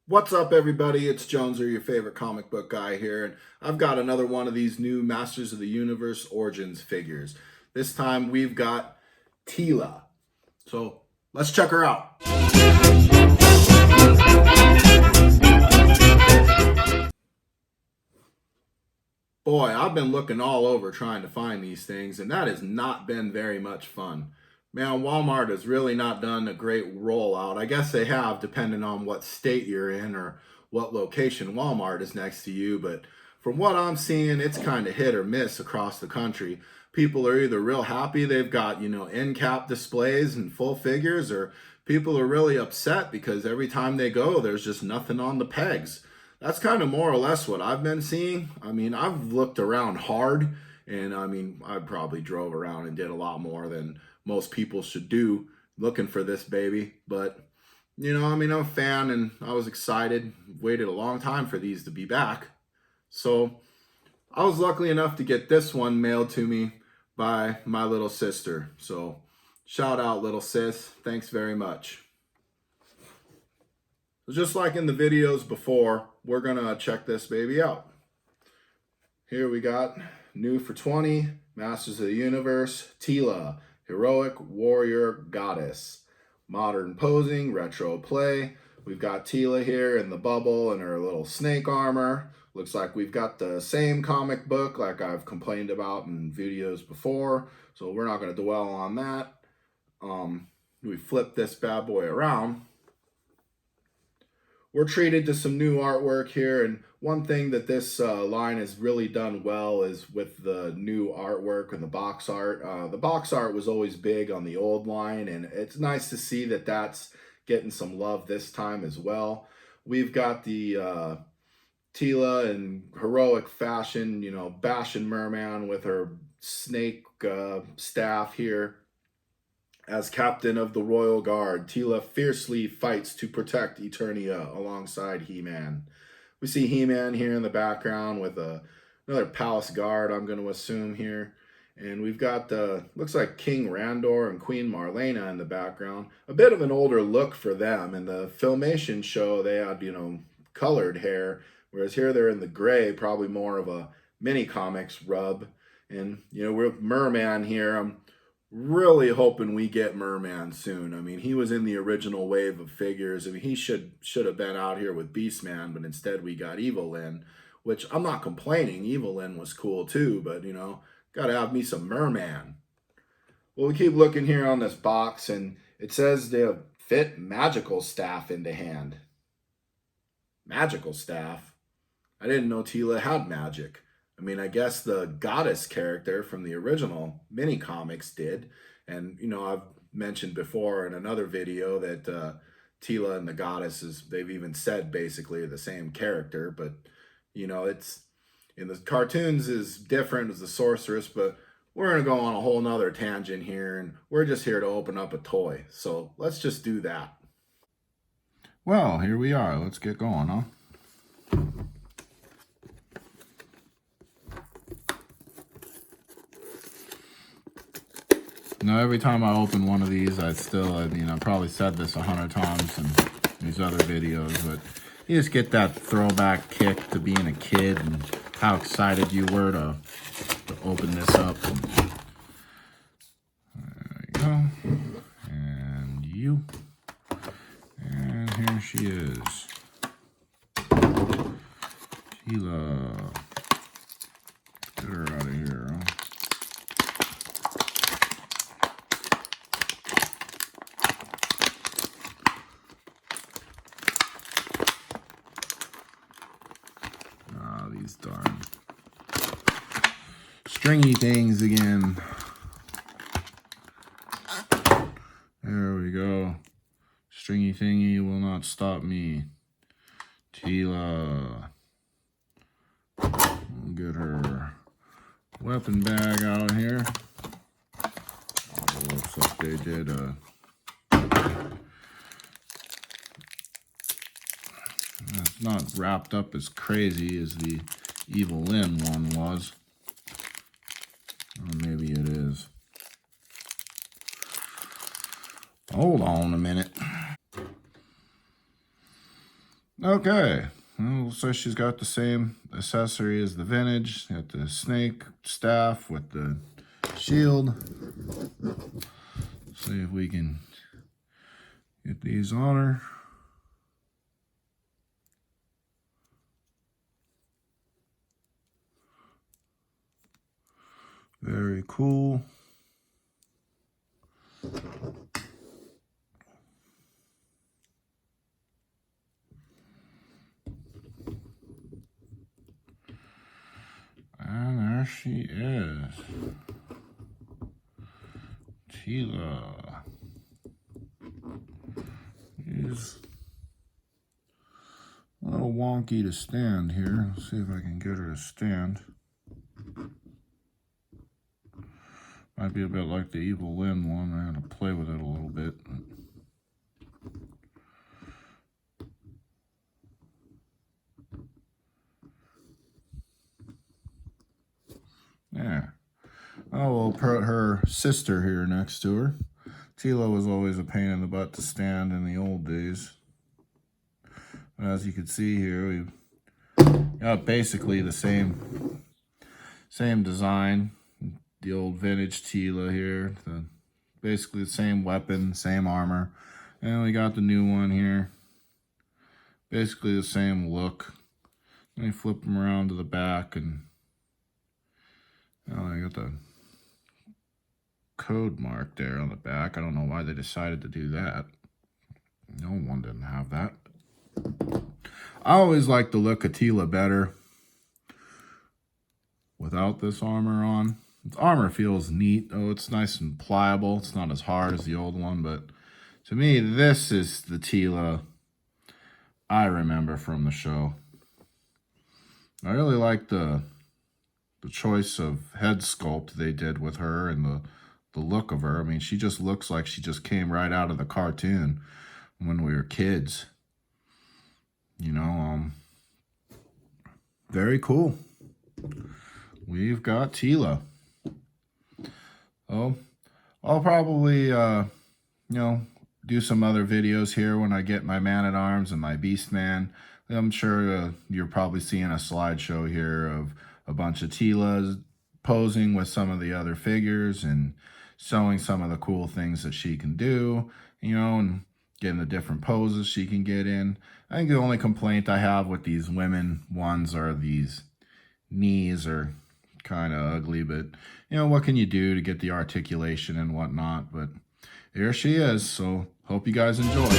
What's up, everybody? It's Joneser, your favorite comic book guy here, and I've got another one of these new Masters of the Universe Origins figures. This time we've got Teela. So let's check her out. Boy, I've been looking all over trying to find these things, and that has not been very much fun. Man, Walmart has really not done a great rollout. I guess they have, depending on what state you're in or what location Walmart is next to you. But from what I'm seeing, it's kind of hit or miss across the country. People are either real happy they've got, end cap displays and full figures, or people are really upset because every time they go, there's just nothing on the pegs. That's kind of more or less what I've been seeing. I mean, I've looked around hard, and I mean, I probably drove around and did a lot more than most people should do looking for this baby. But, I mean, I'm a fan and I was excited, waited a long time for these to be back. So I was lucky enough to get this one mailed to me by my little sister. So shout out, little sis. Thanks very much. So just like in the videos before, we're gonna check this baby out. Here we got new for 20, Masters of the Universe, Teela, Heroic Warrior Goddess. Modern posing, retro play. We've got Teela here in the bubble and her little snake armor. Looks like we've got the same comic book like I've complained about in videos before, so we're not gonna dwell on that. We flip this bad boy around. We're treated to some new artwork here, and one thing that this line has really done well is with the new artwork and the box art. The box art was always big on the old line, and it's nice to see that that's getting some love this time as well. We've got the Teela in heroic fashion, bashing Merman with her snake staff here. As captain of the Royal Guard, Teela fiercely fights to protect Eternia alongside He-Man. We see He-Man here in the background with another palace guard, I'm going to assume here. And we've got, looks like King Randor and Queen Marlena in the background. A bit of an older look for them. In the Filmation show, they had, colored hair, whereas here they're in the gray, probably more of a mini comics rub. And, we're Merman here. I'm really hoping we get Merman soon. I mean, he was in the original wave of figures. I mean, he should have been out here with Beastman, but instead we got Evil-Lyn, which I'm not complaining. Evil-Lyn was cool too, but got to have me some Merman. Well, we keep looking here on this box, and it says they'll fit magical staff into hand. Magical staff? I didn't know Teela had magic. I mean, I guess the goddess character from the original mini comics did. And, I've mentioned before in another video that Teela and the goddesses, they've even said basically the same character. But, it's in the cartoons is different as the sorceress. But we're going to go on a whole nother tangent here. And we're just here to open up a toy. So let's just do that. Well, here we are. Let's get going, huh? Now, every time I open one of these, I probably said this 100 times in these other videos, but you just get that throwback kick to being a kid and how excited you were to open this up. And there you go. And you. And here she is. Teela. Get her out of here, huh? These darn stringy things again. There we go. Stringy thingy will not stop me. Teela. We'll get her weapon bag out here. It looks like they did it's not wrapped up as crazy as the Evil-Lyn one was. Or maybe it is. Hold on a minute. Okay, well, so she's got the same accessory as the vintage. Got the snake staff with the shield. See if we can get these on her. Very cool. And there she is. Teela. She's a little wonky to stand here. Let's see if I can get her to stand. Might be a bit like the Evil Lynn one. I had to play with it a little bit. There. Oh, we'll put her sister here next to her. Teela was always a pain in the butt to stand in the old days. As you can see here, we've got basically the same design. The old vintage Teela here. Basically the same weapon, same armor. And we got the new one here. Basically the same look. Let me flip them around to the back, and I got the code mark there on the back. I don't know why they decided to do that. No one didn't have that. I always like the look of Teela better without this armor on. The armor feels neat. Oh, it's nice and pliable. It's not as hard as the old one, but to me, this is the Teela I remember from the show. I really like the choice of head sculpt they did with her and the look of her. I mean, she just looks like she just came right out of the cartoon when we were kids. You know, very cool. We've got Teela. Oh, I'll probably, do some other videos here when I get my Man-at-Arms and my Beast-Man. I'm sure you're probably seeing a slideshow here of a bunch of Teelas posing with some of the other figures and showing some of the cool things that she can do, and getting the different poses she can get in. I think the only complaint I have with these women ones are these knees are kind of ugly, but what can you do to get the articulation and whatnot? But here she is, so hope you guys enjoy.